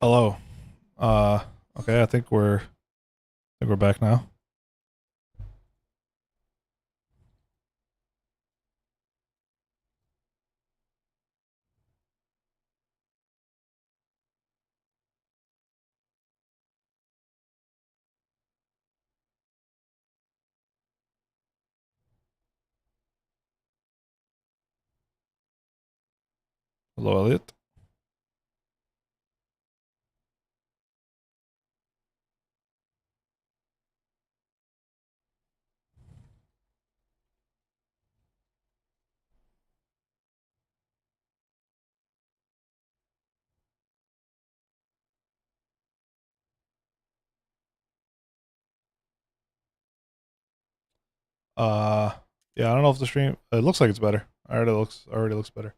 Hello. Okay, I think we're back now. Hello, Elliot. Uh, yeah, I don't know if the stream. It looks like it's better. Already looks better.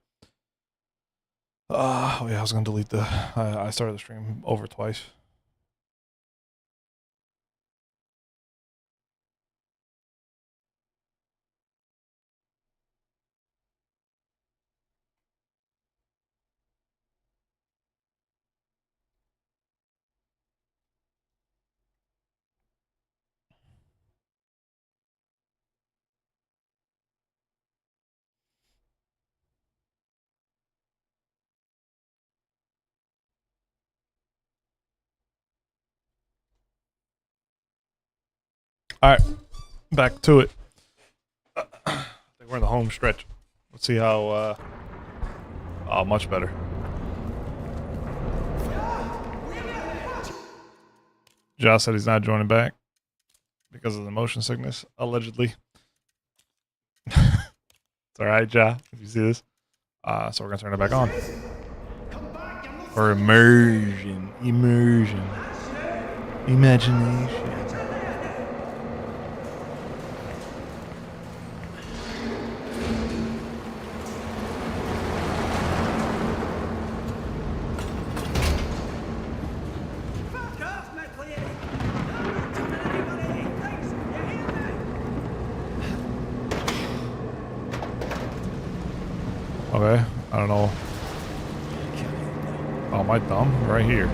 Oh yeah, I was gonna delete the. I started the stream over twice. All right, back to it. I think we're in the home stretch. Let's see how. Oh, much better. Josh said he's not joining back because of the motion sickness, allegedly. It's all right, Ja. If you see this, so we're gonna turn it back on for immersion, imagination. Okay, I don't know. Oh, my thumb right here.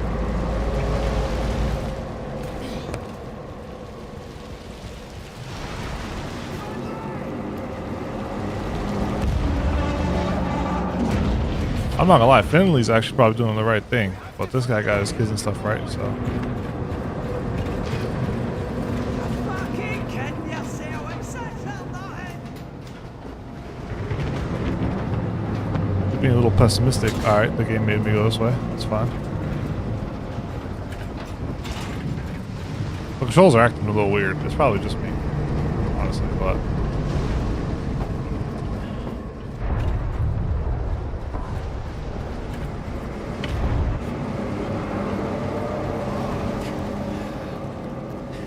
I'm not gonna lie, Finley's actually probably doing the right thing, but this guy got his kids and stuff right, so. Being a little pessimistic. Alright, the game made me go this way. That's fine. The controls are acting a little weird. It's probably just me, honestly, but.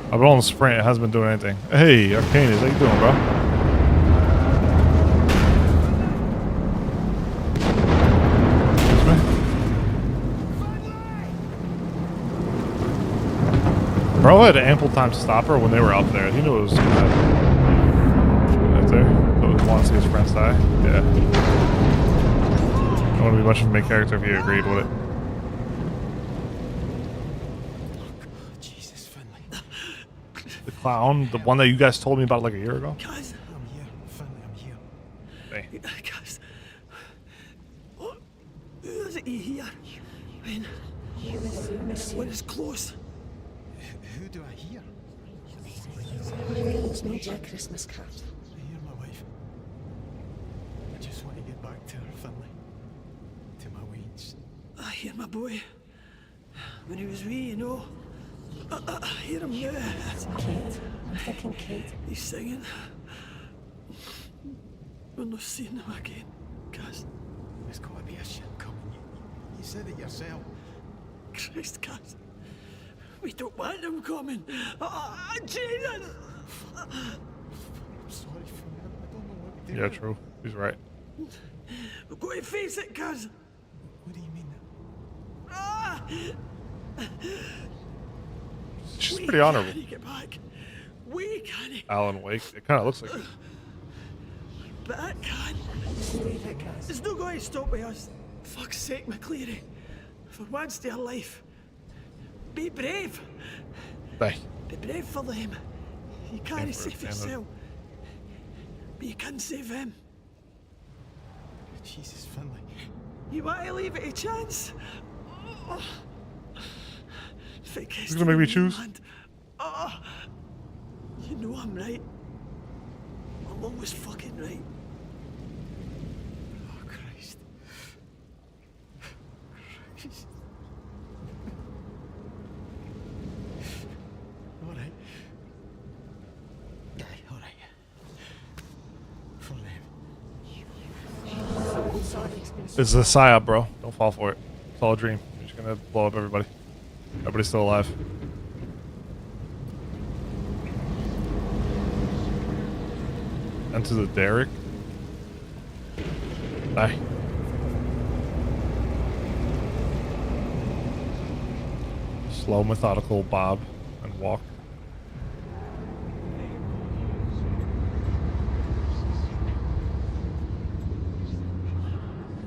I've been on the sprint, it hasn't been doing anything. Hey, Arcanus, how you doing, bro? Bro had ample time to stop her when they were up there. He knew it was gonna happen. Right there. But want to see his friends die. Yeah. I want to be much of a main character if you agreed with it. Jesus, Finley. The clown, the one that you guys told me about like a year ago. Guys, I'm here. Finley, I'm here. Hey. Guys, what? Who is it here? When? When it's close. Who do I hear? It's not your Christmas card. I hear my wife. I just want to get back to her, Finley. To my weeds. I hear my boy. When he was wee, you know. I hear him now. Kate. I'm thinking Kate. He's singing. We're not seeing him again, Kaz. There's got to be a ship coming. You said it yourself. Christ, Kaz. We don't want him coming. Jesus! I'm sorry, Finley. I don't know what to do. Yeah, true. He's right. We've got to face it, Kaz. What do you mean? Ah! She's pretty honorable. We can't get back. We can't. Alan Wake. It kind of looks like it. But I can. It's not going to stop with us. Fuck's sake, McCleary. For once in our life, Be brave. Aye. Be brave for them. You can't Brave for save family. yourself. But you can save them. Jesus, Finlay. You want to leave it a chance? Oh. Fake You're gonna make me choose? Oh. You know I'm right. I'm always fucking right. Oh, Christ. Christ. All right. Aye, all right. For them. It's a psyop, bro. Don't fall for it. It's all a dream. You're just gonna blow up everybody. Everybody's still alive. Enter the derrick. Aye. Slow, methodical bob and walk.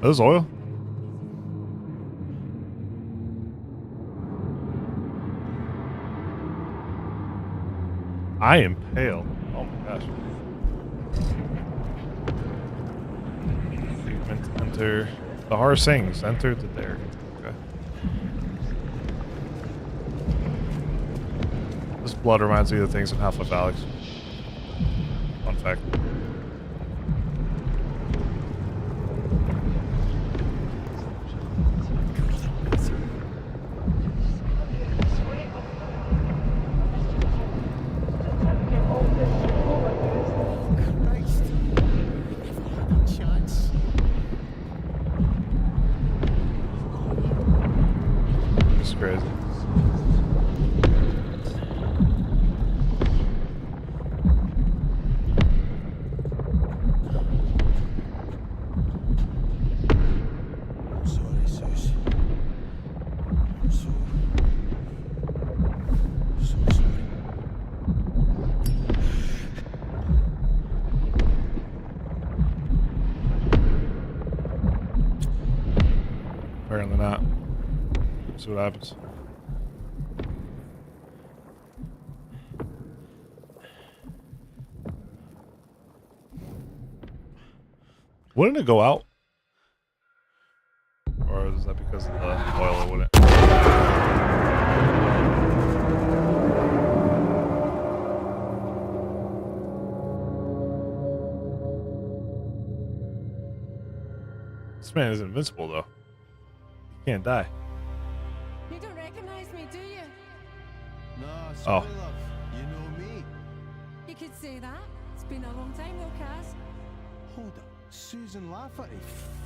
There's oil. I am pale. Oh my gosh. Enter. The horror sings. Enter the derrick. Okay. This blood reminds me of the things in Half-Life Alyx. Fun fact. Christ. Never had a chance. This is crazy. I'm sorry, Sus. I'm so sorry. Apparently not. See what happens. Wouldn't it go out? Or is that because of the oil it wouldn't? This man is invincible though. He can't die. You don't recognize me, do you? No, Oh. sorry, love. You know me. You could say that. It's been a long time though, Kaz. Hold up. Susan Lafferty.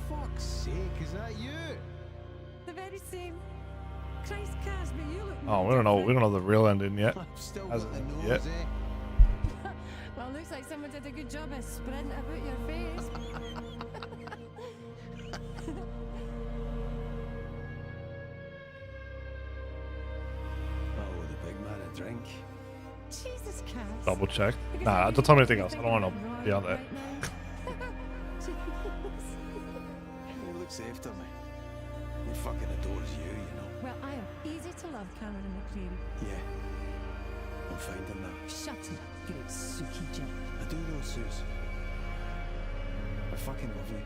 Fuck's sake, is that you? The very same. Christ, Kaz, but you look Oh, no we don't know. We different. don't know the real ending yet. I've still Hasn't got the ended nose, yet. eh? Well, looks like someone did a good job of spreading it about your face. Oh, the big man a drink. Jesus, Kaz. Double check. Because Nah, I don't tell me anything really else. I think don't want I'm to know right beyond that. right now. He looks after me. He fucking adores you, you know. Well, I am easy to love, Cameron McCreary. Yeah. I'm finding that. Shut up, great Suki Jim. I do know, Sus. I fucking love you.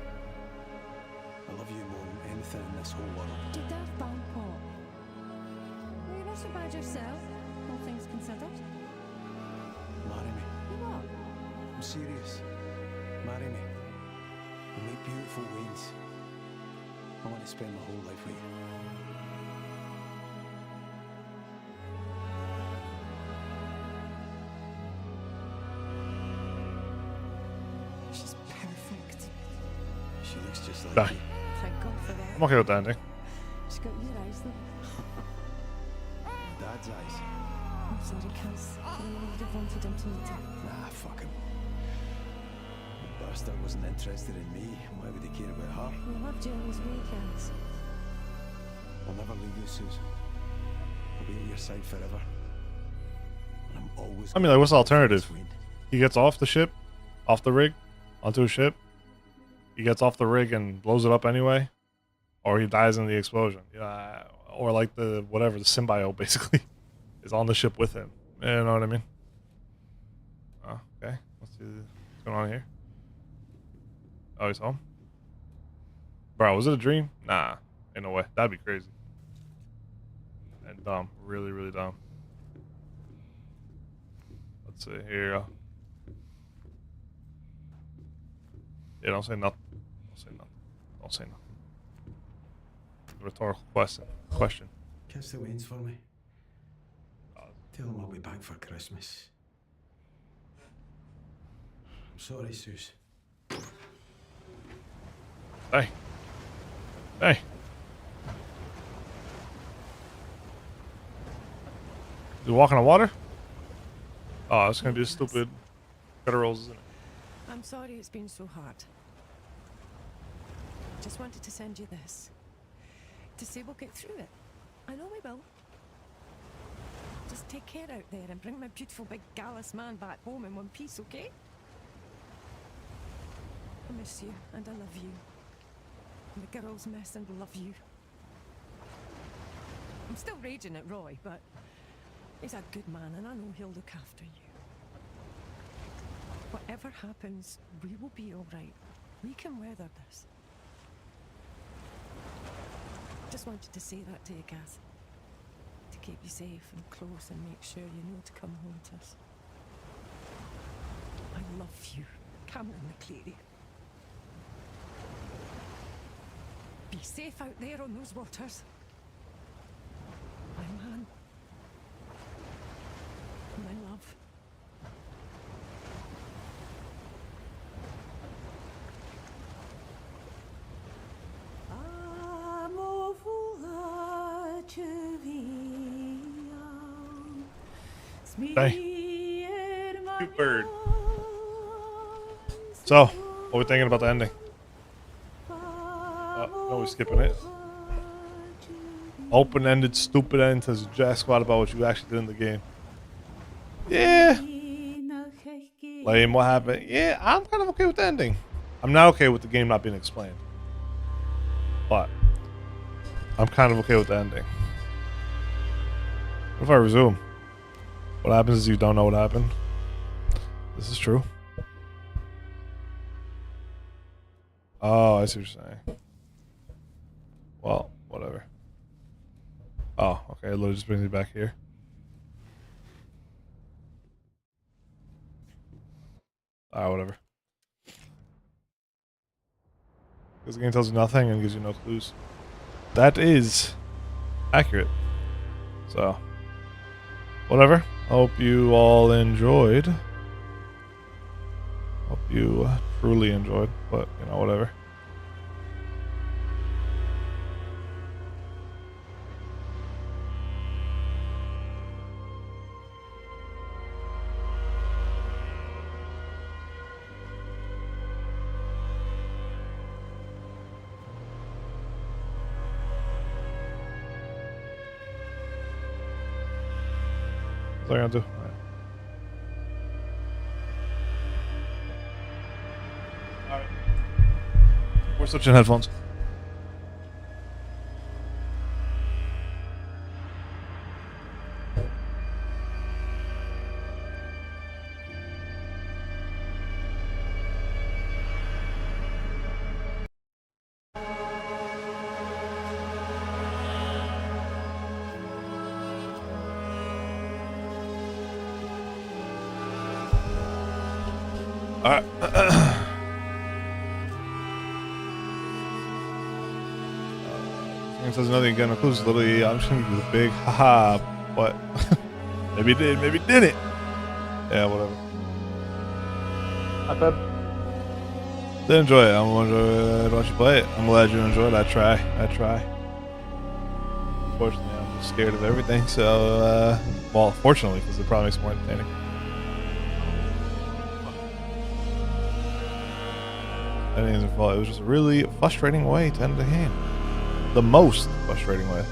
I love you more than anything in this whole world. You daft Bangkok. Well, you're not so bad yourself, all things considered. Marry me. You what? I'm serious. Marry me. We'll make beautiful weans. I want to spend my whole life with you. She's perfect. She looks just like Bye. you. Thank God for that. I'm okay with the ending. She's got your eyes, though. Dad's eyes. I'm sorry, Kaz. I really would have wanted him to meet her. Nah, fuck him. The bastard wasn't interested in me. Why would he care about her? We loved you in his way, Kaz. I'll never leave you, Sus. I'll be at your side forever. And I'm always. I mean, like, what's the gonna fight alternative? this wean. He gets off the ship, off the rig, onto a ship. He gets off the rig and blows it up anyway, or he dies in the explosion. Yeah, or like the whatever the symbiote basically is on the ship with him. You know what I mean? Oh, okay. Let's see what's going on here. Oh, he's home. Bro, was it a dream? Nah, ain't no way. That'd be crazy. And dumb, really, really dumb. Let's see. Here you go. Yeah, don't say nothing. Don't say nothing. Don't say nothing. Rhetorical question. Kiss the Waynes for me. Tell them I'll be back for Christmas. I'm sorry, Sus. Hey. Hey. You walking on water? Oh, it's gonna be a stupid federals, isn't it? I'm sorry it's been so hard. Just wanted to send you this. To say we'll get through it. I know we will. Just take care out there and bring my beautiful big gallus man back home in one piece, okay? I miss you and I love you. And the girls miss and love you. I'm still raging at Roy, but he's a good man and I know he'll look after you. Whatever happens, we will be alright. We can weather this. Just wanted to say that to you, Gaz. To keep you safe and close and make sure you know to come home to us. I love you, Cameron McCleary. Be safe out there on those waters. My man. My love. Hey. Cute bird. So, what are we thinking about the ending? No, we're skipping it. Open-ended, stupid end to jack squat about what you actually did in the game. Yeah. Lame, what happened? Yeah, I'm kind of okay with the ending. I'm not okay with the game not being explained. But I'm kind of okay with the ending. What if I resume? What happens is you don't know what happened. This is true. Oh, I see what you're saying. Well, whatever. Oh, okay. It literally just brings me back here. Ah, whatever. Because the game tells you nothing and gives you no clues. That is accurate. So, whatever. Hope you all enjoyed. Hope you truly enjoyed, but, you know, whatever. What's I gonna do? Alright. We're switching headphones. Alright. Says nothing again. Clues literally. I'm just gonna give you the big haha, but maybe it did, maybe it didn't. Yeah, whatever. I bet. Did enjoy it. I'm gonna watch you play it. I'm glad you enjoyed it. I try. Unfortunately, I'm just scared of everything. So, well, fortunately, because it probably makes it more entertaining. I think it's fault. It was just a really frustrating way to end the game. The most frustrating way.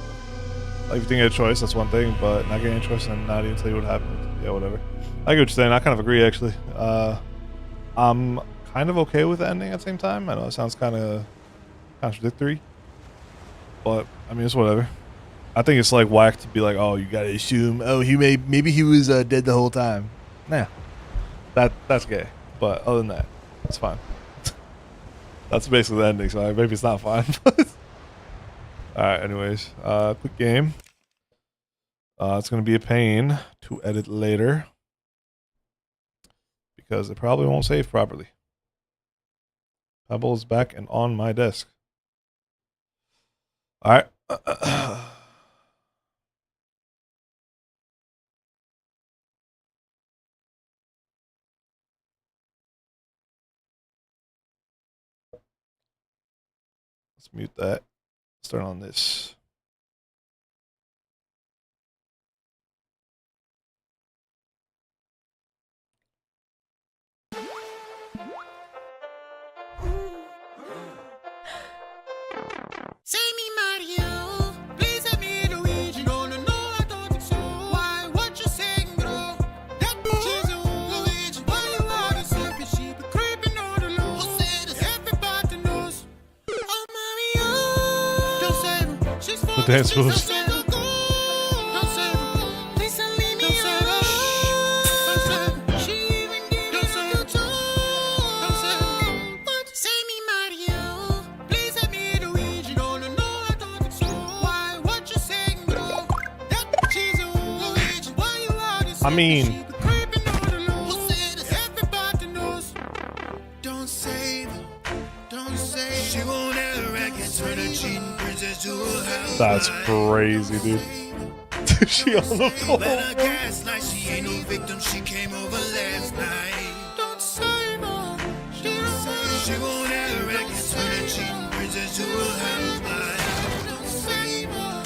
Like, if you didn't get a choice, that's one thing, but not getting a choice and not even tell you what happened. Yeah, whatever. I get what you're saying. I kind of agree, actually. I'm kind of okay with the ending at the same time. I know it sounds kind of contradictory, but I mean, it's whatever. I think it's like whack to be like, oh, you gotta assume, oh, maybe he was dead the whole time. Nah, that's gay. But other than that, it's fine. That's basically the ending, so maybe it's not fine. Alright, anyways, quick game. It's gonna be a pain to edit later because it probably won't save properly. Pebble is back and on my desk. Alright. Let's mute that. Let's turn on this. Say me Mario, please let me Luigi. Gonna know I don't think so. Why? What you saying, bro? That bitch is a Luigi. Why you are the serpent? She be creeping on the loose. Who said this? Everybody knows. Oh Mario, don't save her. She's for The dance don't moves. save her. Don't save her. Please don't leave me alone. Don't save her. She even gave me some too. Don't save her. What? Say me Mario, please let me Luigi. Gonna know I don't think so. Why? What you saying, bro? That bitch is a Luigi. Why you are the I mean, she be creeping on the loose. Who said this? Everybody knows. Don't save her. Don't save her. She won't ever racket. Turn a cheating princess to a house. that's crazy, dude. She on the floor. Let her gaslight. She ain't no victim. She came over last night. Don't save her. She won't ever racket. Turn a cheating princess to a house. Don't save her.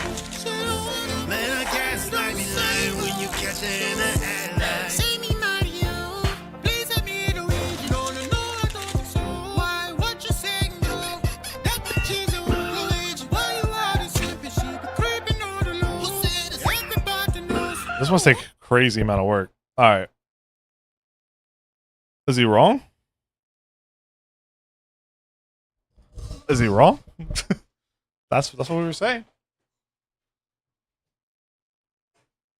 Let her gaslight. Be lying when you catch her in the headlight. Say me Mario, please let me Luigi. Gonna know I don't think so. Why? What you saying, bro? That bitch is a Luigi. Why you are the serpent? She be creeping on the loose. Who said this? Everybody knows. This must take a crazy amount of work. All right. Is he wrong? Is he wrong? That's what we were saying.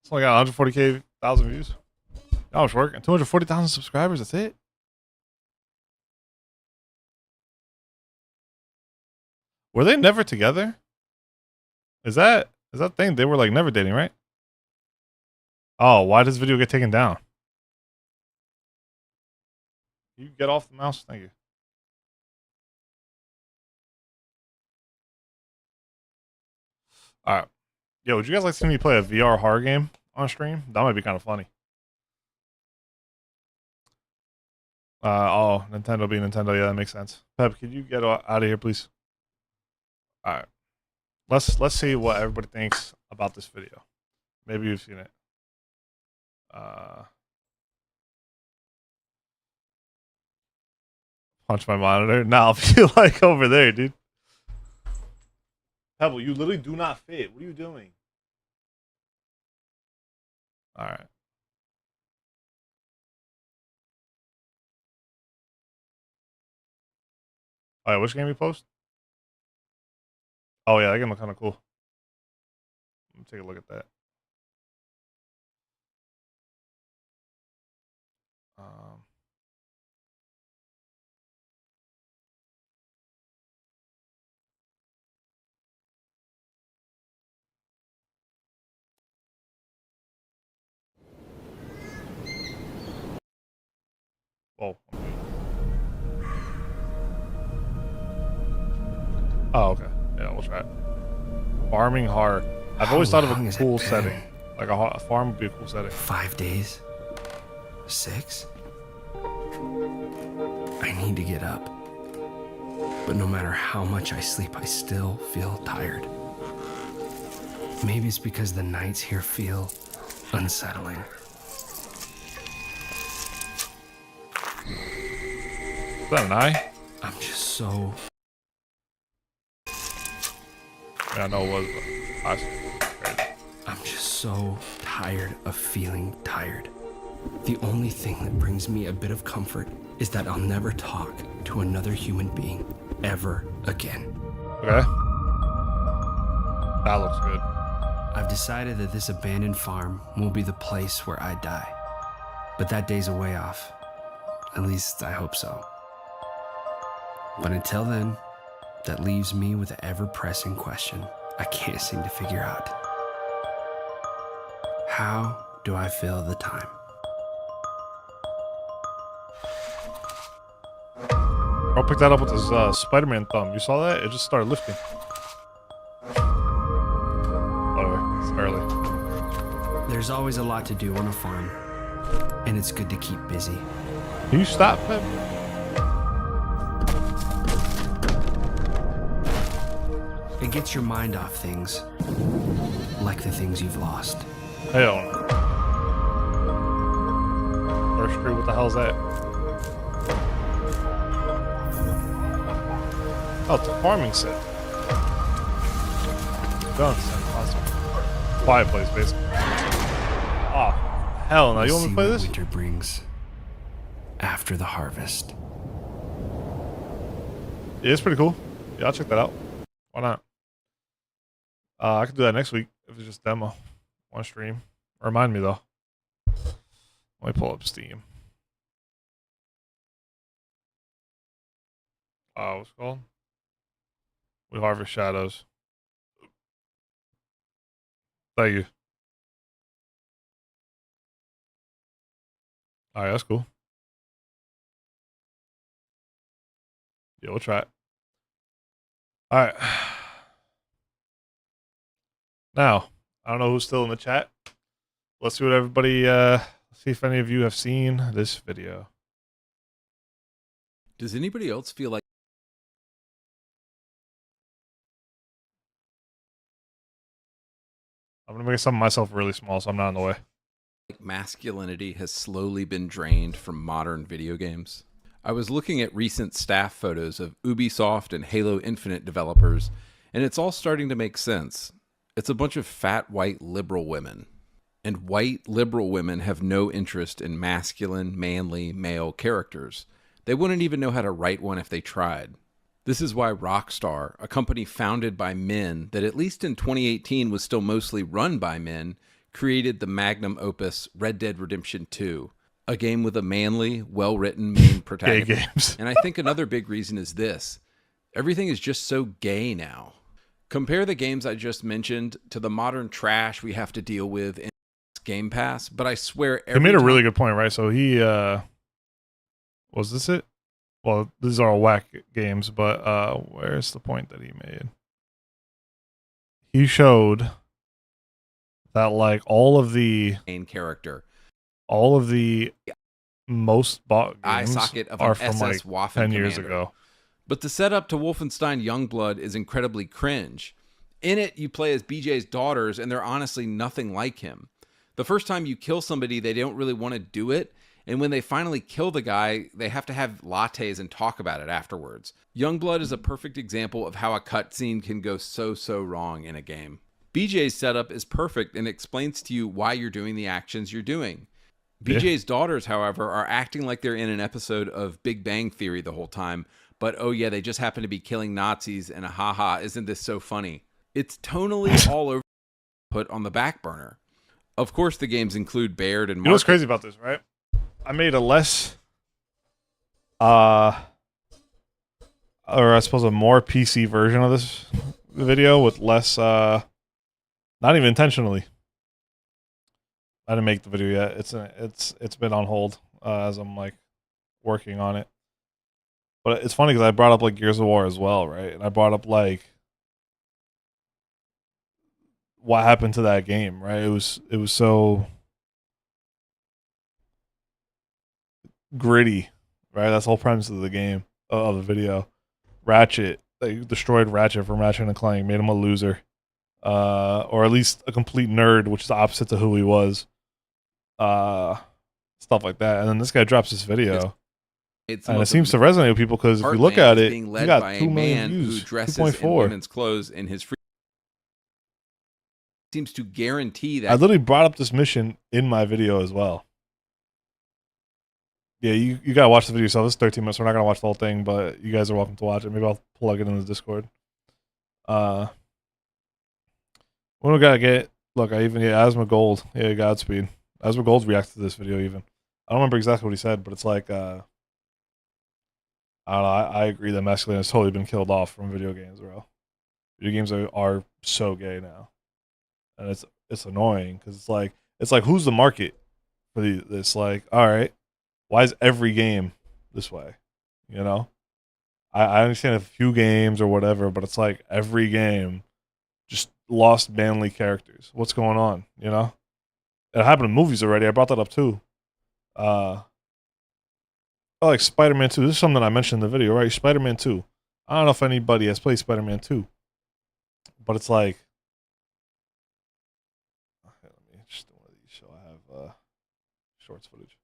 It's only got 140,000 views. That was working. 240,000 subscribers. That's it. Were they never together? Is that thing? They were like never dating, right? Oh, why does this video get taken down? You get off the mouse. Thank you. All right. Yo, would you guys like to see me play a VR horror game on stream? That might be kind of funny. Oh, Nintendo being Nintendo. Yeah, that makes sense. Pep, could you get out of here, please? All right. Let's see what everybody thinks about this video. Maybe you've seen it. Punch my monitor. Now I feel like over there, dude. Pebble, you literally do not fit. What are you doing? All right. Oh, yeah, which game you post? Oh, yeah, that game look kind of cool. Let me take a look at that. Oh. Oh, okay. Yeah, we'll try it. Farming hard. I've always thought of long a has it cool been? setting. Like a farm would be a cool setting. 5 days? 6? I need to get up. But no matter how much I sleep, I still feel tired. Maybe it's because the nights here feel unsettling. Is that an eye? I'm just so Yeah, I know it was, but I see. Crazy. I'm just so tired of feeling tired. The only thing that brings me a bit of comfort is that I'll never talk to another human being ever again. Okay. That looks good. I've decided that this abandoned farm will be the place where I die. But that day's a way off. At least I hope so. But until then, that leaves me with the ever-pressing question I can't seem to figure out. How do I fill the time? I'll pick that up with his Spider-Man thumb. You saw that? It just started lifting. Whatever. It's early. There's always a lot to do on a farm, and it's good to keep busy. Can you stop, Pep? It gets your mind off things, like the things you've lost. Hell no. First Street, what the hell's that? Oh, it's a farming set. Guns. Awesome. Quiet place, basically. Oh, hell no. You want me to play what this? winter brings after the harvest. Yeah, it's pretty cool. Yeah, I'll check that out. Why not? I could do that next week if it's just demo on stream. Remind me though. Let me pull up Steam. What's it called? We Harvest Shadows. Thank you. Alright, that's cool. Yeah, we'll try it. Alright. Now, I don't know who's still in the chat. Let's see what everybody, see if any of you have seen this video. Does anybody else feel like I'm gonna make something myself really small so I'm not in the way. masculinity has slowly been drained from modern video games? I was looking at recent staff photos of Ubisoft and Halo Infinite developers, and it's all starting to make sense. It's a bunch of fat white liberal women. And white liberal women have no interest in masculine, manly, male characters. They wouldn't even know how to write one if they tried. This is why Rockstar, a company founded by men that at least in 2018 was still mostly run by men, created the magnum opus Red Dead Redemption 2, a game with a manly, well-written main protagonist. Gay games. And I think another big reason is this. Everything is just so gay now. Compare the games I just mentioned to the modern trash we have to deal with in Game Pass, but I swear He made a really good point, right? So he, was this it? Well, these are all whack games, but where's the point that he made? He showed that like all of the main character. most bought Eye games socket of are an from SS like Waffen 10 years commander. ago. But the setup to Wolfenstein Youngblood is incredibly cringe. In it, you play as BJ's daughters, and they're honestly nothing like him. The first time you kill somebody, they don't really want to do it, and when they finally kill the guy, they have to have lattes and talk about it afterwards. Youngblood is a perfect example of how a cutscene can go so wrong in a game. BJ's setup is perfect and explains to you why you're doing the actions you're doing. BJ's daughters, however, are acting like they're in an episode of Big Bang Theory the whole time, but oh yeah, they just happen to be killing Nazis, and haha, isn't this so funny? It's tonally all over, put on the back burner. Of course, the games include Baird and You know what's Marcus. crazy about this, right? I made a less, or I suppose a more PC version of this video with less, not even intentionally. I didn't make the video yet. It's been on hold as I'm like working on it. But it's funny because I brought up like Gears of War as well, right? And I brought up like what happened to that game, right? It was so gritty, right? That's the whole premise of the game, of the video. Ratchet, they destroyed Ratchet from Ratchet and Clank, made him a loser, or at least a complete nerd, which is the opposite to who he was. Stuff like that, and then this guy drops this video, and it seems to resonate with people because if you look at it, being you led got by 2 a million man views, who dresses in 2.4. women's clothes in his free seems to guarantee that I literally brought up this mission in my video as well. Yeah, you gotta watch the video yourself. It's 13 minutes. We're not gonna watch the whole thing, but you guys are welcome to watch it. Maybe I'll plug it in the Discord. What do we gotta get? Look, I even Asma Gold. Yeah, Godspeed. Asma Gold reacted to this video even. I don't remember exactly what he said, but it's like I don't know. I agree that masculine has totally been killed off from video games, bro. Video games are so gay now, and it's annoying because it's like who's the market for this? Like, all right, why is every game this way? You know, I understand a few games or whatever, but it's like every game just lost manly characters. What's going on? You know, it happened in movies already. I brought that up too. Like Spider-Man 2. This is something I mentioned in the video, right? Spider-Man 2. I don't know if anybody has played Spider-Man 2, but it's like, okay, let me just do one of these so I have shorts footage.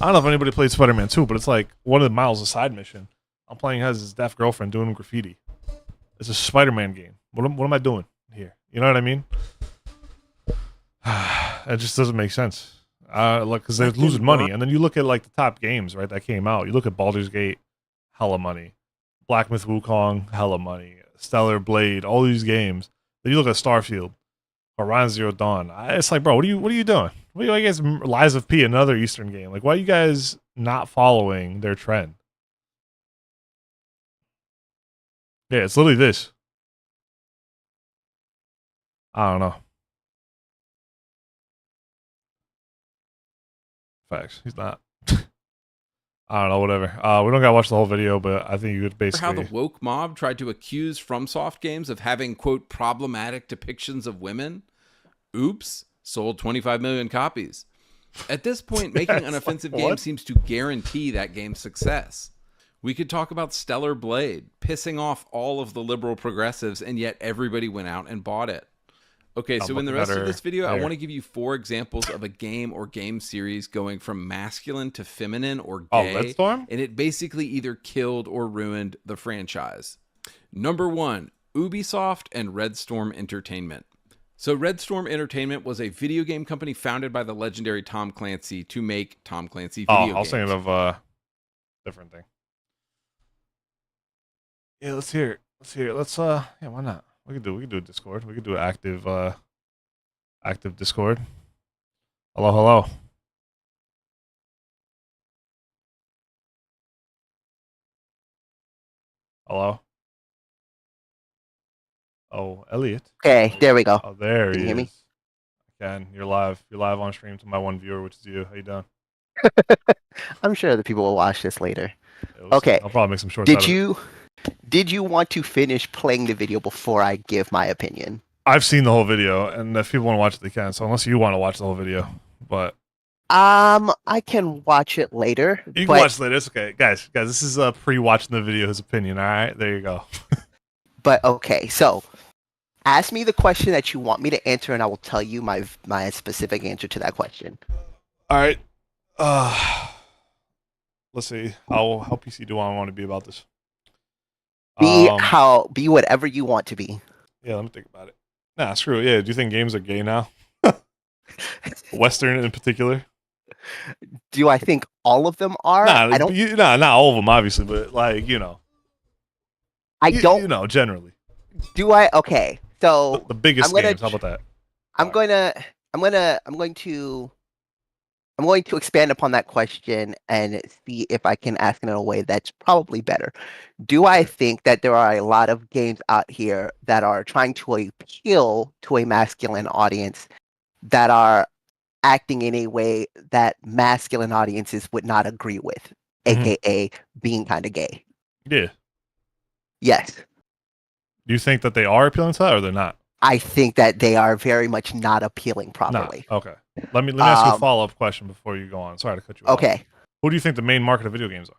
I don't know if anybody played Spider-Man 2, but it's like one of the Miles' a side mission. I'm playing as his deaf girlfriend doing graffiti. It's a Spider-Man game. What am I doing here? You know what I mean? It just doesn't make sense. Like, because they're losing money, and then you look at like the top games, right, that came out. You look at Baldur's Gate, hella money. Black Myth Wukong, hella money. Stellar Blade, all these games. Then you look at Starfield, Horizon Zero Dawn. It's like, bro, what are you doing? What are you guys? Lies of P, another Eastern game. Like, why are you guys not following their trend? Yeah, it's literally this. I don't know. Facts. He's not. I don't know, whatever. We don't gotta watch the whole video, but I think you could basically. How the woke mob tried to accuse FromSoft games of having, quote, problematic depictions of women. Oops, sold 25 million copies. At this point, making an offensive game seems to guarantee that game's success. We could talk about Stellar Blade, pissing off all of the liberal progressives, and yet everybody went out and bought it. Okay, so in the rest of this video, I want to give you 4 examples of a game or game series going from masculine to feminine or gay. Oh, Redstorm? And it basically either killed or ruined the franchise. Number 1, Ubisoft and Redstorm Entertainment. So Redstorm Entertainment was a video game company founded by the legendary Tom Clancy to make Tom Clancy video games. I was thinking of a different thing. Yeah, let's hear it. Yeah, why not? We could do Discord. We could do active Discord. Hello. Hello. Oh, Elliot. Okay, there we go. Oh, there Can he you hear me? is. I can. You're live. You're live on stream to my one viewer, which is you. How you doing? I'm sure the people will watch this later. Yeah, we'll see. Okay. I'll probably make some shorts out of it. Did you want to finish playing the video before I give my opinion? I've seen the whole video, and if people want to watch it, they can. So unless you want to watch the whole video, but I can watch it later. you can watch it later. It's okay, guys. This is pre-watching the video. His opinion. All right, there you go. But okay, so ask me the question that you want me to answer, and I will tell you my specific answer to that question. All right. Let's see. How PC do I want to be about this? Be whatever you want to be. Yeah, let me think about it. Nah, screw it. Yeah, do you think games are gay now? Western in particular? Do I think all of them are? Nah, not all of them, obviously, but like, you know. I don't. You know, generally. Do I? Okay, so the biggest games. How about that? I'm going to expand upon that question and see if I can ask it in a way that's probably better. Do I think that there are a lot of games out here that are trying to appeal to a masculine audience that are acting in a way that masculine audiences would not agree with, aka being kind of gay? Yeah. Yes. Do you think that they are appealing to that or they're not? I think that they are very much not appealing properly. Okay. Let me ask you a follow-up question before you go on. Sorry to cut you off. Okay. Who do you think the main market of video games are?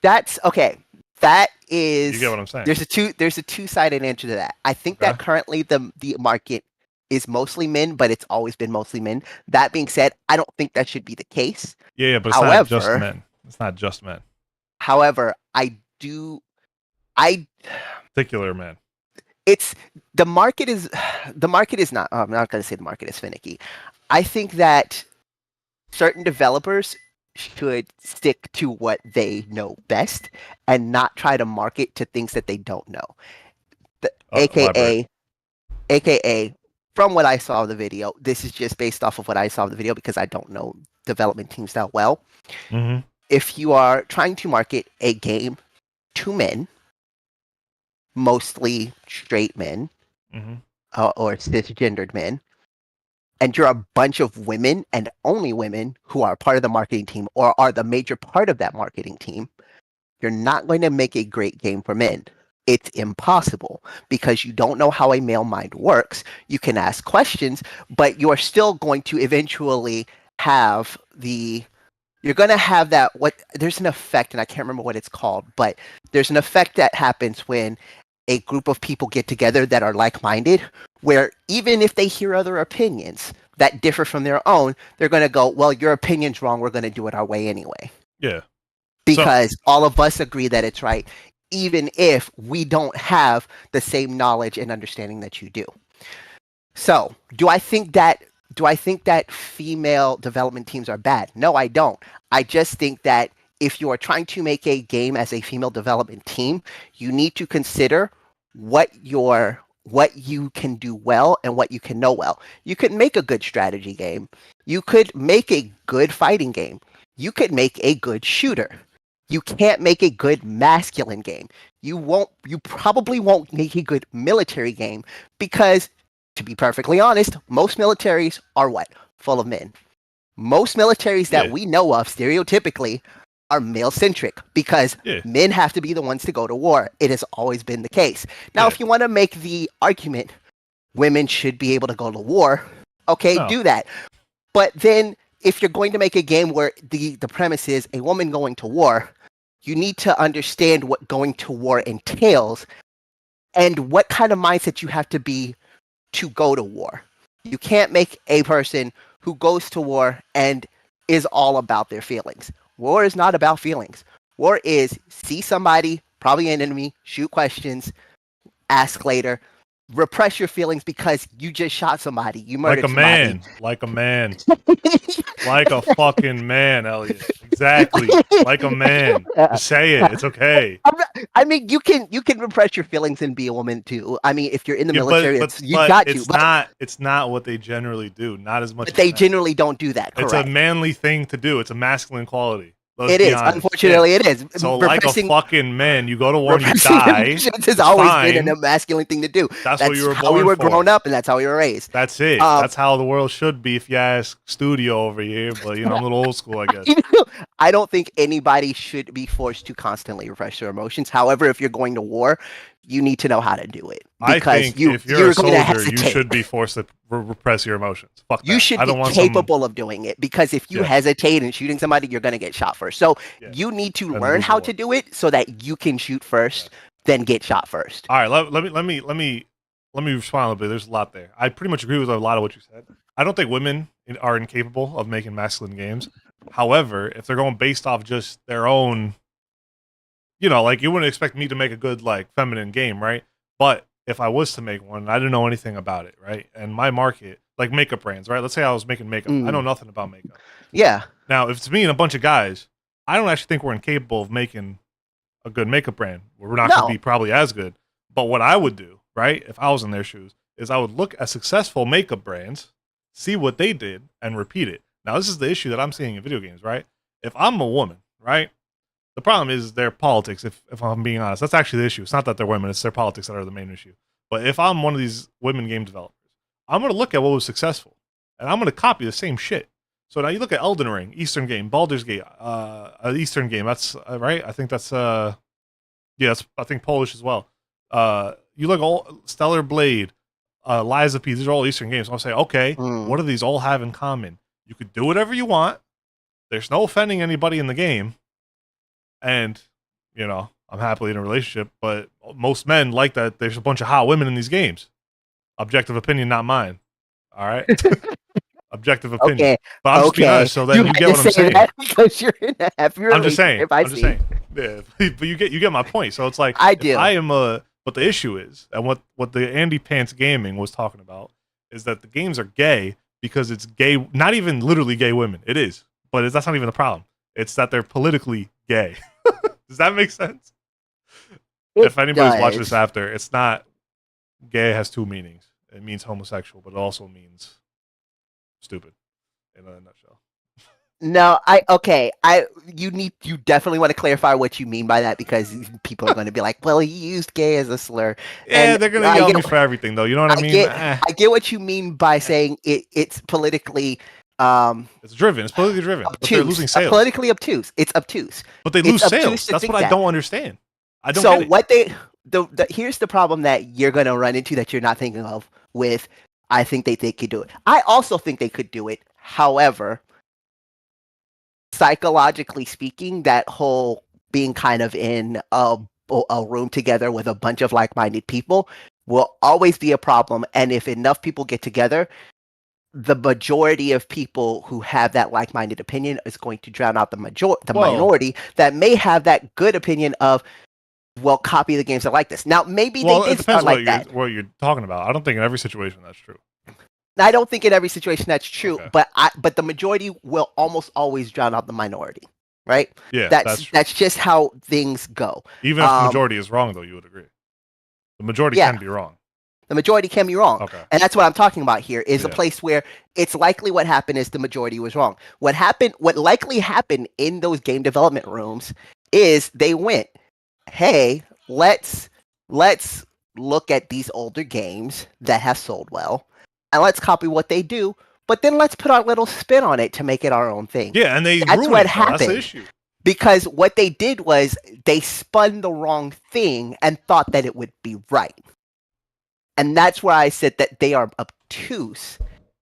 That's okay. That is. You get what I'm saying? There's a two-sided answer to that. I think that currently the market is mostly men, but it's always been mostly men. That being said, I don't think that should be the case. Yeah, but it's not just men. It's not just men. However, particular men. It's the market is not. I'm not going to say the market is finicky. I think that certain developers should stick to what they know best and not try to market to things that they don't know. AKA, AKA, from what I saw of the video, this is just based off of what I saw of the video because I don't know development teams that well. Mm-hmm. If you are trying to market a game to men, mostly straight men Mm-hmm. or cisgendered men, and you're a bunch of women and only women who are part of the marketing team or are the major part of that marketing team, you're not going to make a great game for men. It's impossible because you don't know how a male mind works. You can ask questions, but you are still going to eventually have you're going to have there's an effect, and I can't remember what it's called, but there's an effect that happens when a group of people get together that are like-minded, where even if they hear other opinions that differ from their own, they're going to go, well, your opinion's wrong. We're going to do it our way anyway. Yeah. Because all of us agree that it's right, even if we don't have the same knowledge and understanding that you do. So, do I think that female development teams are bad? No, I don't. I just think that if you are trying to make a game as a female development team, you need to consider what you can do well and what you can know well. You could make a good strategy game. You could make a good fighting game. You could make a good shooter. You can't make a good masculine game. You probably won't make a good military game because, to be perfectly honest, most militaries are what? Full of men. Most militaries that we know of, stereotypically, are male-centric because men have to be the ones to go to war. It has always been the case. Now, if you want to make the argument women should be able to go to war, okay, do that. But then if you're going to make a game where the premise is a woman going to war, you need to understand what going to war entails and what kind of mindset you have to be to go to war. You can't make a person who goes to war and is all about their feelings. War is not about feelings. War is see somebody, probably an enemy, shoot questions, ask later, repress your feelings because you just shot somebody. You murdered somebody. Like a man. Like a fucking man, Elliot. Exactly. Like a man. Just say it. It's okay. I mean, you can repress your feelings and be a woman too. I mean, if you're in the military, it's not what they generally do. Not as much. But they generally don't do that. Correct. It's a manly thing to do. It's a masculine quality. It is. Unfortunately, it is. So, like a fucking man, you go to war and you die. It's always been a masculine thing to do. That's what you were how we were grown up, and that's how we were raised. That's it. That's how the world should be. If you ask Studio over here, but I'm a little old school, I guess. I don't think anybody should be forced to constantly repress their emotions. However, if you're going to war, you need to know how to do it. Because I think if you're a soldier, you should be forced to repress your emotions. Fuck that. You should be capable of doing it because if you hesitate in shooting somebody, you're going to get shot first. So you need to learn how to do it so that you can shoot first, then get shot first. All right, let me respond a little bit. There's a lot there. I pretty much agree with a lot of what you said. I don't think women are incapable of making masculine games. However, if they're going based off just their own, like you wouldn't expect me to make a good feminine game, right? But if I was to make one, I didn't know anything about it, right? And my market, like makeup brands, right? Let's say I was making makeup. I know nothing about makeup. Yeah. Now, if it's me and a bunch of guys, I don't actually think we're incapable of making a good makeup brand. We're not going to be probably as good. But what I would do, right, if I was in their shoes, is I would look at successful makeup brands, see what they did, and repeat it. Now, this is the issue that I'm seeing in video games, right? If I'm a woman, right, the problem is their politics, if I'm being honest. That's actually the issue. It's not that they're women, it's their politics that are the main issue. But if I'm one of these women game developers, I'm going to look at what was successful, and I'm going to copy the same shit. So now you look at Elden Ring, Eastern game, Baldur's Gate, Eastern game, that's, right? I think that's, I think Polish as well. You look at Stellar Blade, Lies of P, these are all Eastern games. So I'll say, okay, what do these all have in common? You could do whatever you want. There's no offending anybody in the game. And, I'm happily in a relationship, but most men like that there's a bunch of hot women in these games. Objective opinion, not mine. All right? Objective opinion. Okay. But I'm just being honest, so then you get what I'm saying. Because you're in a happy relationship. I'm just saying. Yeah, but you get my point. So it's like, I do. But the issue is, and what the Andy Pants Gaming was talking about, is that the games are gay because it's gay, not even literally gay women. It is, but that's not even the problem. It's that they're politically gay. Does that make sense? If anybody's watching this after, it's not gay has two meanings. it means homosexual, but it also means stupid in a nutshell. No, you definitely want to clarify what you mean by that, because people are going to be like, well, he used gay as a slur. Yeah, And they're gonna I yell at get- me for everything, though. You know what I mean? I get what you mean by saying it's politically It's driven. It's politically driven. But they're obtuse. losing sales. Politically obtuse. It's obtuse. But they it's lose obtuse sales. to That's think what I that. don't understand. I don't So get it. what here's the problem that you're going to run into that you're not thinking of with, I think they could do it. I also think they could do it. However, psychologically speaking, that whole being kind of in a room together with a bunch of like-minded people will always be a problem. And if enough people get together, the majority of people who have that like-minded opinion is going to drown out the minority that may have that good opinion of, well, copy the games that like this. Now, maybe Well, they it did depends start like that. what you're talking about. I don't think in every situation that's true. I don't think in every situation that's true, Okay. but the majority will almost always drown out the minority, right? Yeah, That's true. just how things go. Even if the majority is wrong, though, you would agree. The majority Yeah. can be wrong. The majority can be wrong. Okay. And that's what I'm talking about here, is a Yeah. place where it's likely what happened is the majority was wrong. What likely happened in those game development rooms is they went, hey, let's look at these older games that have sold well, and let's copy what they do, but then let's put our little spin on it to make it our own thing. Yeah, and they That's ruined what it, though. That's the happened. issue. Because what they did was they spun the wrong thing and thought that it would be right. And that's where I said that they are obtuse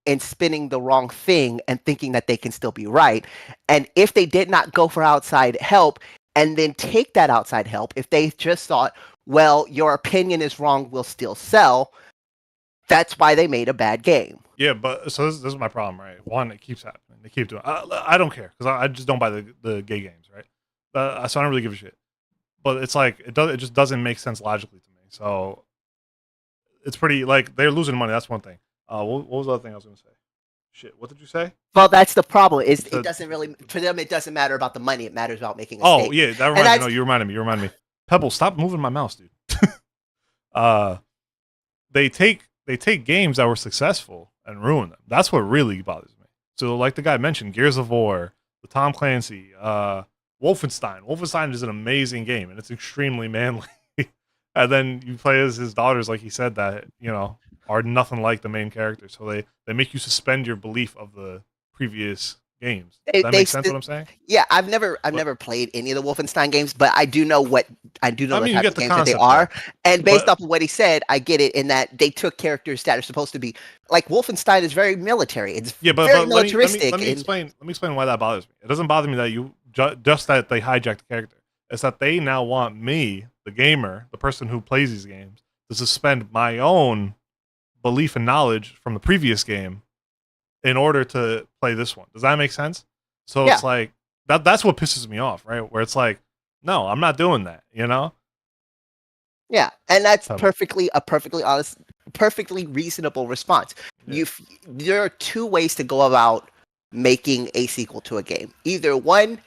in spinning the wrong thing and thinking that they can still be right. And if they did not go for outside help and then take that outside help, if they just thought, well, your opinion is wrong, we'll still sell, that's why they made a bad game. Yeah, but so this is my problem, right? One, it keeps happening. They keep doing. I don't care because I just don't buy the gay games, right? So I don't really give a shit. But it's like it just doesn't make sense logically to me. So it's pretty like they're losing money. That's one thing. What was the other thing I was going to say? Shit, what did you say? Well, that's the problem. Is So- it doesn't really, for them, it doesn't matter about the money. It matters about making a Oh statement. yeah, that And reminds me. that's- No, you reminded me. Pebble, stop moving my mouse, dude. They take games that were successful and ruin them. That's what really bothers me. So like the guy mentioned, Gears of War, the Tom Clancy, Wolfenstein. Wolfenstein is an amazing game and it's extremely manly. And then you play as his daughters, like he said, that are nothing like the main character. So they make you suspend your belief of the previous games. Does that make sense? What I'm saying? Yeah, I've never played any of the Wolfenstein games, but I do know the mean, you type get of the games that they concept, are. though. And based But- off of what he said, I get it in that they took characters that are supposed to be like Wolfenstein is very military. It's Yeah, but, very but let me militaristic. let me and- explain. Let me explain why that bothers me. It doesn't bother me that you just that they hijacked the character. It's that they now want me, the gamer, the person who plays these games, to suspend my own belief and knowledge from the previous game in order to play this one. Does that make sense? So Yeah. it's like that's what pisses me off, right? Where it's like, no, I'm not doing that. Yeah, and that's Tell me. perfectly honest, perfectly reasonable response. Yeah. There are two ways to go about making a sequel to a game. Either one,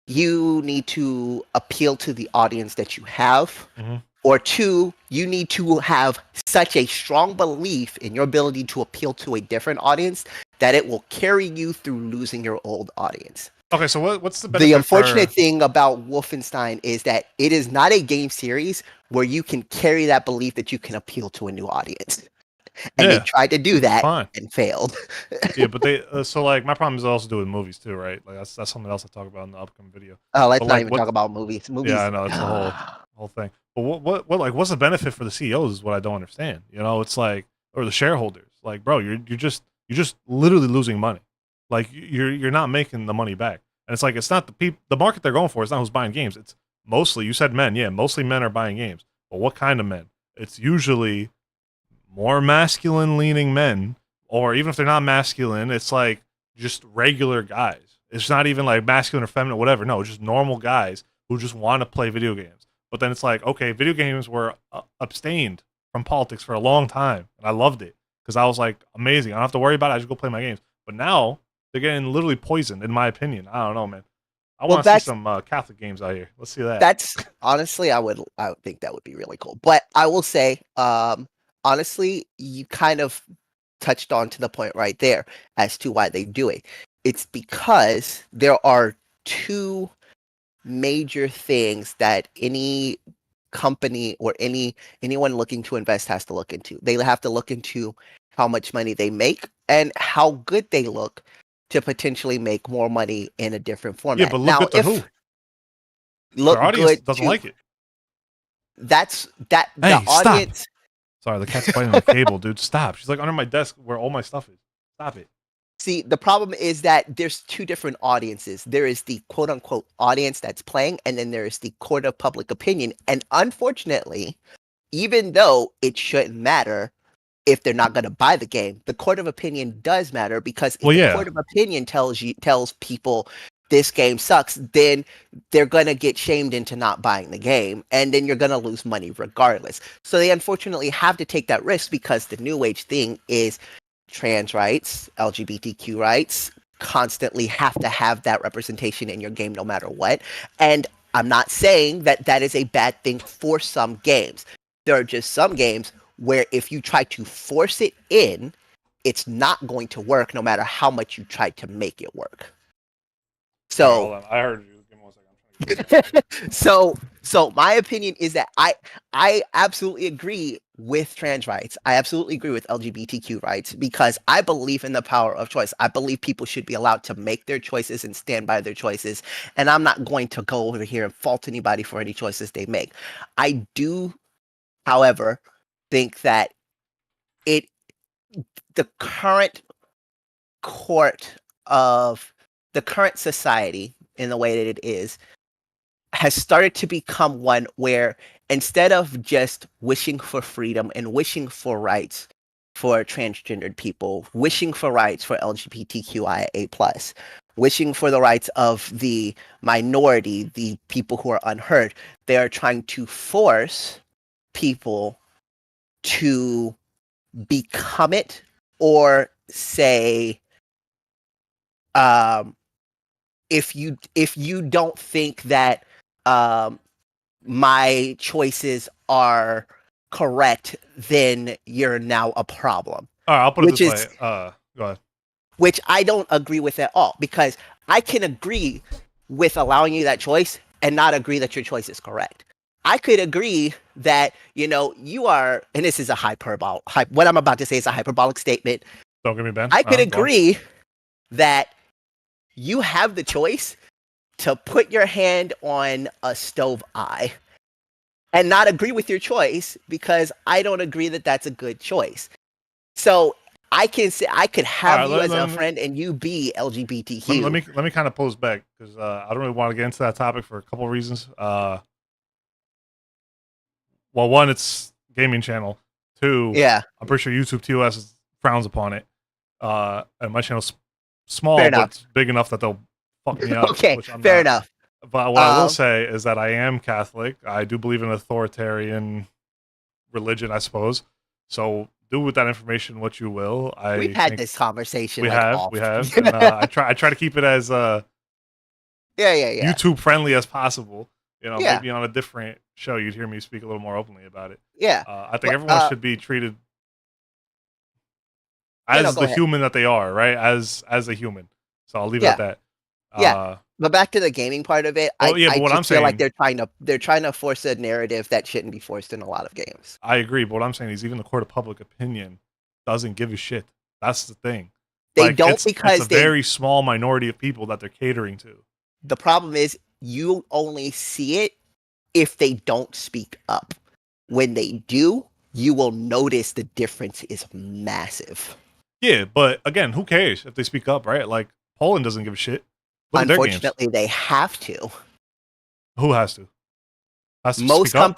you need to appeal to the audience that you have, Mhm. or two, you need to have such a strong belief in your ability to appeal to a different audience that it will carry you through losing your old audience. Okay, so what's the benefit? The unfortunate for... thing about Wolfenstein is that it is not a game series where you can carry that belief that you can appeal to a new audience. And Yeah, they tried to do that fine. and failed. Yeah, but they so like my problem is also do with movies too, right? Like that's something else I talk about in the upcoming video. Let's But, not like, even what- talk about movies. Movies. Yeah, I know it's the whole thing. But what like what's the benefit for the CEOs is what I don't understand. It's like, or the shareholders. Like, bro, you're just literally losing money. Like you're not making the money back. And it's like it's not the market they're going for. It's not who's buying games. It's mostly, you said men. Yeah, mostly men are buying games. But what kind of men? It's usually more masculine leaning men, or even if they're not masculine, it's like just regular guys. It's not even like masculine or feminine, whatever. No, just normal guys who just want to play video games. But then it's like, okay, video games were abstained from politics for a long time, and I loved it because I was like, amazing. I don't have to worry about it. I just go play my games. But now they're getting literally poisoned, in my opinion. I don't know, man. I want to see some Catholic games out here. Let's see that. That's honestly, I would think that would be really cool. But I will say, honestly, you kind of touched on to the point right there as to why they do it. It's because there are two major things that any company or anyone looking to invest has to look into. They have to look into how much money they make and how good they look to potentially make more money in a different format. Yeah, but look now, good to who? look Their audience good doesn't to- like it. That's that Hey, the stop. audience. Sorry, the cat's biting the cable, dude. Stop. She's like under my desk where all my stuff is. Stop it. See, the problem is that there's two different audiences. There is the quote unquote audience that's playing, and then there is the court of public opinion. And unfortunately, even though it shouldn't matter if they're not going to buy the game, the court of opinion does matter, because if Well, the yeah. court of opinion tells people this game sucks, then they're going to get shamed into not buying the game, and then you're going to lose money regardless. So they unfortunately have to take that risk, because the new age thing is trans rights, LGBTQ rights, constantly have to have that representation in your game no matter what. And I'm not saying that that is a bad thing for some games. There are just some games where if you try to force it in, it's not going to work no matter how much you try to make it work. So Hold on. I heard you. Give me 1 second. I'm trying to get so my opinion is that I absolutely agree with trans rights. I absolutely agree with LGBTQ rights, because I believe in the power of choice. I believe people should be allowed to make their choices and stand by their choices. And I'm not going to go over here and fault anybody for any choices they make. I do, however, think that the current the current society, in the way that it is, has started to become one where, instead of just wishing for freedom and wishing for rights for transgendered people, wishing for rights for LGBTQIA+, wishing for the rights of the minority, the people who are unheard, they are trying to force people to become it, or say, if you don't think that my choices are correct, then you're now a problem. All right, I'll put it Which this is- way. Go ahead. Which I don't agree with at all, because I can agree with allowing you that choice and not agree that your choice is correct. I could agree that, you are, and this is a what I'm about to say is a hyperbolic statement. Don't get me banned. I could Go on. agree that you have the choice to put your hand on a stove eye and not agree with your choice, because I don't agree that that's a good choice. So I can say I could have All you right, as a let me- friend and you be LGBTQ. Let me kind of pose back, because I don't really want to get into that topic for a couple of reasons. Well, one, it's gaming channel. Two, Yeah, I'm pretty sure YouTube TOS frowns upon it. And my channel's small, Fair but enough. it's big enough that they'll fuck me up. okay, which I'm fair not. enough. But what I will Um, say is that I am Catholic. I do believe in authoritarian religion, I suppose. So do with that information what you will. We've had think- this conversation. We like, have, off. we have. And, I try to keep it as yeah. YouTube friendly as possible. Yeah. Maybe on a different show you'd hear me speak a little more openly about it. Yeah. I think But, everyone should be treated as go the ahead. human that they are, right? As a human. So I'll leave it Yeah. at that. Yeah. But back to the gaming part of it, Oh, yeah, but I what just I'm feel like saying- they're trying to force a narrative that shouldn't be forced in a lot of games. I agree, but what I'm saying is even the court of public opinion doesn't give a shit. That's the thing. They don't, it's because a very small minority of people that they're catering to. the problem is you only see it if they don't speak up. When they do, you will notice the difference is massive. Yeah, but again, who cares if they speak up, right? Like Poland doesn't give a shit. Look at their games. Unfortunately, they have to. Who has to? Has to Most speak up?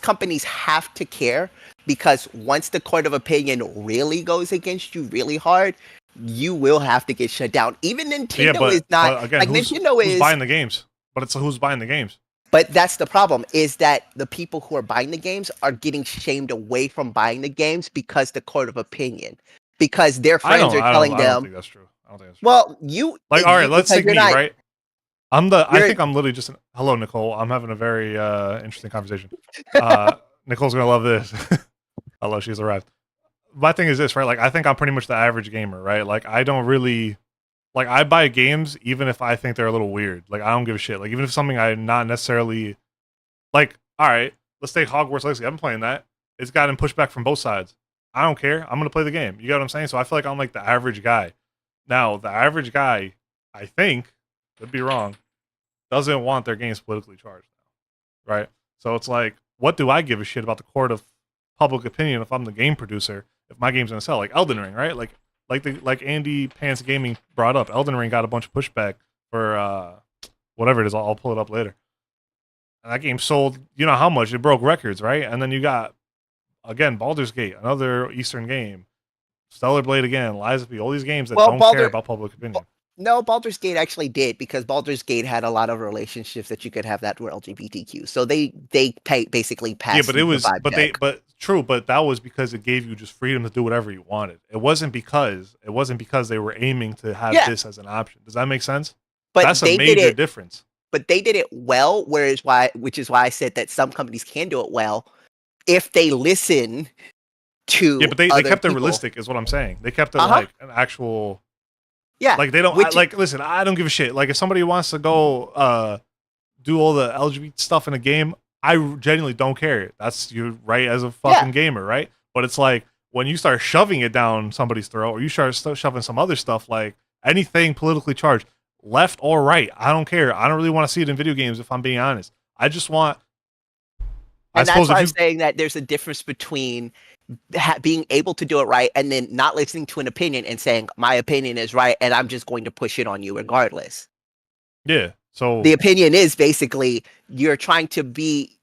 companies have to care, because once the court of opinion really goes against you really hard, you will have to get shut down. Even Nintendo Yeah, but is not but again, like who's Nintendo is. buying the games? But it's who's buying the games. But that's the problem, is that the people who are buying the games are getting shamed away from buying the games because the court of opinion, because their friends are telling I don't them, think that's true. I don't think that's true. well, you Like, all right, let's because take you're me, not- right? I You're- think I'm literally just. Hello, Nicole. I'm having a very interesting conversation. Nicole's gonna love this. Hello, she's arrived. My thing is this, right? Like, I think I'm pretty much the average gamer, right? Like, I don't really like. I buy games even if I think they're a little weird. Like, I don't give a shit. Like, even if something I'm not necessarily like. All right, let's take Hogwarts Legacy. I've been playing that. It's gotten pushback from both sides. I don't care. I'm gonna play the game. You get what I'm saying? So I feel like I'm like the average guy. Now, the average guy, I think, could be wrong, doesn't want their games politically charged now, right? So it's like, what do I give a shit about the court of public opinion if I'm the game producer? If my game's gonna sell, like Elden Ring, right? Like Andy Pants Gaming brought up, Elden Ring got a bunch of pushback for whatever it is. I'll pull it up later. And that game sold, you know how much? It broke records, right? And then you got again Baldur's Gate, another Eastern game, Stellar Blade again, Lies of P, all these games that don't care about public opinion. No, Baldur's Gate actually did, because Baldur's Gate had a lot of relationships that you could have that were LGBTQ. So they basically passed. Yeah, but it was, but true, but that was because it gave you just freedom to do whatever you wanted. It wasn't because they were aiming to have this as an option. Does that make sense? But that's a major difference. But they did it well, which is why I said that some companies can do it well if they listen to. Yeah, but they kept it realistic, is what I'm saying. They kept it like an actual. Yeah, like they don't listen. I don't give a shit. Like if somebody wants to go do all the LGBT stuff in a game, I genuinely don't care. That's your right as a fucking gamer, right? But it's like when you start shoving it down somebody's throat, or you start shoving some other stuff, like anything politically charged, left or right, I don't care. I don't really want to see it in video games, if I'm being honest. I just want. And that's why I'm saying that there's a difference between being able to do it right and then not listening to an opinion and saying my opinion is right and I'm just going to push it on you regardless. Yeah. So the opinion is basically you're trying to be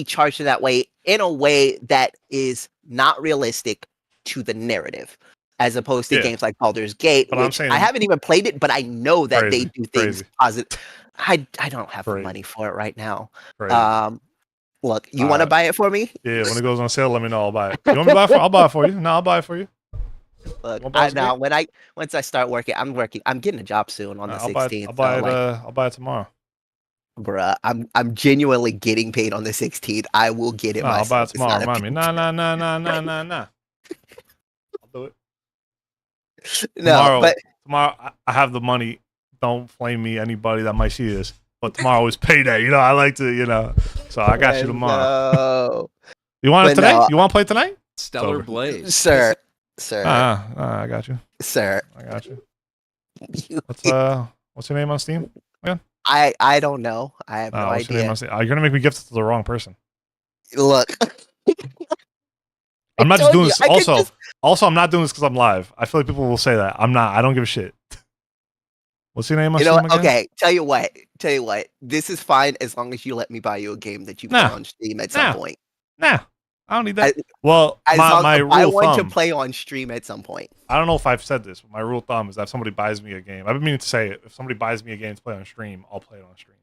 charged in that way, in a way that is not realistic to the narrative, as opposed to games like Baldur's Gate, but which I haven't even played it, but I know that they do things positive. I don't have the money for it right now. Look, you want to buy it for me? Yeah, when it goes on sale, let me know. I'll buy it. You want me to buy it? I'll buy it for you. No, I'll buy it for you. Look, once I start working, I'm getting a job soon on the 16th. I'll buy it tomorrow. Bruh, I'm genuinely getting paid on the 16th. I will get it myself. I'll buy it tomorrow. Remind me. Nah. I'll do it. No, tomorrow I have the money. Don't flame me, anybody that might see this. But tomorrow is payday. You know, I like to, so I got you tomorrow. You want it today? No. You want to play tonight? Stellar Blade. Sir. I got you. Sir. I got you. What's your name on Steam? Yeah. I don't know. I have no idea. You're going to make me gift it to the wrong person. Look. I'm not just doing this. Also, I'm not doing this because I'm live. I feel like people will say that. I'm not. I don't give a shit. What's your name on Steam again? Okay, tell you what. This is fine as long as you let me buy you a game that you play on Steam at some point. Nah, I don't need that. My rule I want to play on stream at some point. I don't know if I've said this, but my rule of thumb is that if somebody buys me a game, I've been meaning to say it. If somebody buys me a game to play on stream, I'll play it on stream.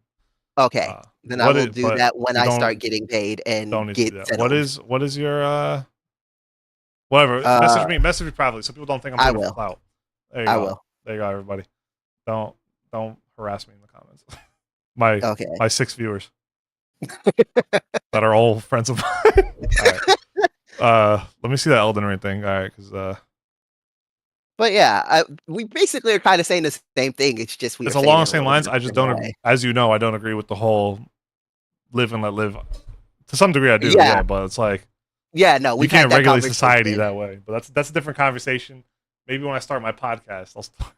Okay, then I will do that when I start getting paid and get settled. What is your whatever? Message me privately so people don't think I'm doing clout. There you go. Will. There you go, everybody. Don't harass me in the comments. My 6 viewers that are all friends of mine. All right. Let me see that Elden Ring thing. All right, because But yeah, we basically are kind of saying the same thing. It's just it's along the same lines. I just don't, as you know, I don't agree with the whole live and let live. To some degree, I do. Yeah, but it's like we can't regulate society that way. But that's a different conversation. Maybe when I start my podcast, I'll start.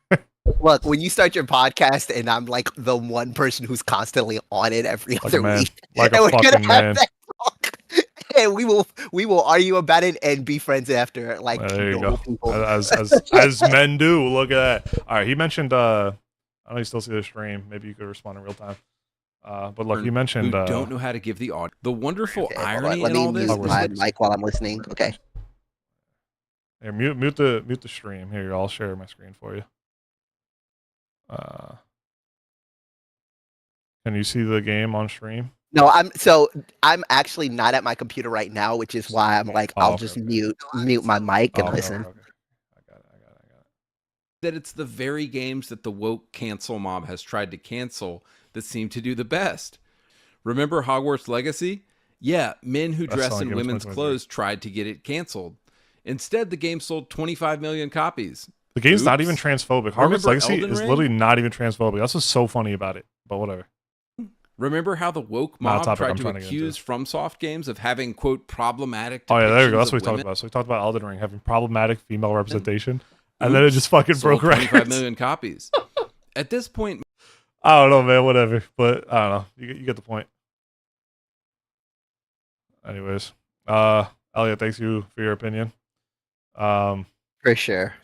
Look, when you start your podcast, and I'm like the one person who's constantly on it every other week, like a fucking man. And we will argue about it and be friends after. Like there you go. As men do. Look at that. All right, he mentioned. I know you still see the stream. Maybe you could respond in real time. But look, you mentioned. Don't know how to give the audio. The wonderful irony in all this. Let me mute my mic while I'm listening. Okay. Here, mute the stream. Here, I'll share my screen for you. Can you see the game on stream? No, I'm actually not at my computer right now, which is why I'm like, I'll just mute my mic and listen. Okay. I got it. That it's the very games that the woke cancel mob has tried to cancel that seem to do the best. Remember Hogwarts Legacy? Yeah, men who Best dress selling in game of women's 2023. clothes tried to get it canceled. Instead, the game sold 25 million copies. The game's not Oops. even transphobic. Hogwarts Remember Legacy Elden is Ring? literally not even transphobic. That's what's so funny about it. But whatever. Remember how the woke Not a mob topic tried I'm to trying to get accuse FromSoft games of having, quote, problematic Oh yeah, there you go. depictions That's what we of talked women? about. So we talked about Elden Ring having problematic female representation, and then it just fucking Sold broke 25 records. million copies. At this point, I don't know, man. Whatever. But I don't know. You get the point. Anyways, Elliot, thanks you for your opinion. For sure.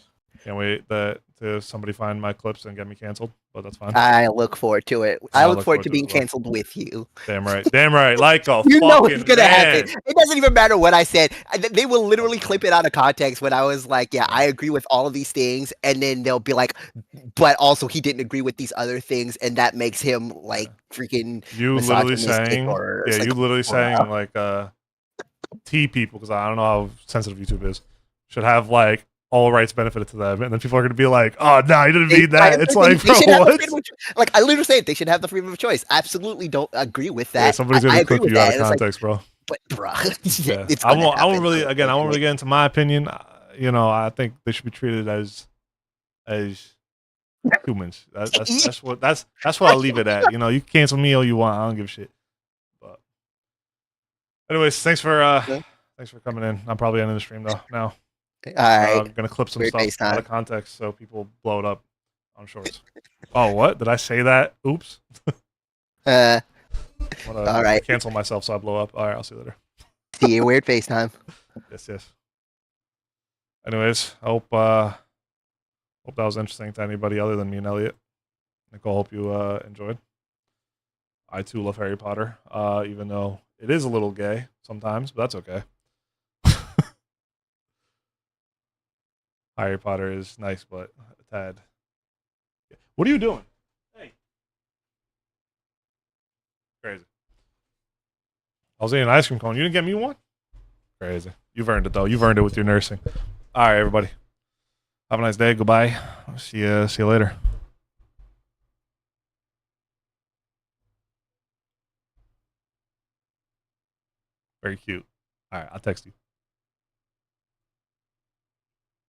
Can't wait to somebody find my clips and get me canceled, but that's fine. I look forward to it. I look forward to being it as well. canceled with you. Damn right. Damn right. Like a You know fucking it's gonna man. happen. It doesn't even matter what I said. They will literally clip it out of context when I was like, "Yeah, I agree with all of these things," and then they'll be like, "But also he didn't agree with these other things, and that makes him like freaking You literally misogynistic saying, or yeah, you literally saying wow. like T people, because I don't know how sensitive YouTube is, should have like all rights benefited to them, and then people are gonna be like, oh no, you didn't mean that. It's like, bro, should have the what? freedom of like I literally say they should have the freedom of choice. Absolutely don't agree with that. Yeah, somebody's I gonna agree clip with you out that. of And it's like, context, bro. but bruh, Yeah. it's I gonna won't happen, really, again, I won't really unfortunately. get into my opinion. You know, I think they should be treated as humans. That's what I'll leave it at. You know, you can cancel me all you want. I don't give a shit. But anyways, thanks for coming in. I'm probably ending the stream though now. All right. I'm gonna clip some Weird stuff FaceTime. out of context so people blow it up on shorts. Oh, what? Did I say that? Oops. All Wanna right. cancel myself so I blow up. All right, I'll see you later. See you weird FaceTime. Yes. Anyways, I hope that was interesting to anybody other than me and Elliot. Nicole, hope you enjoyed. I too love Harry Potter, even though it is a little gay sometimes, but that's okay. Harry Potter is nice, but a tad. What are you doing? Hey. Crazy. I was eating an ice cream cone. You didn't get me one? Crazy. You've earned it, though. You've earned it with your nursing. All right, everybody. Have a nice day. Goodbye. See you later. Very cute. All right, I'll text you.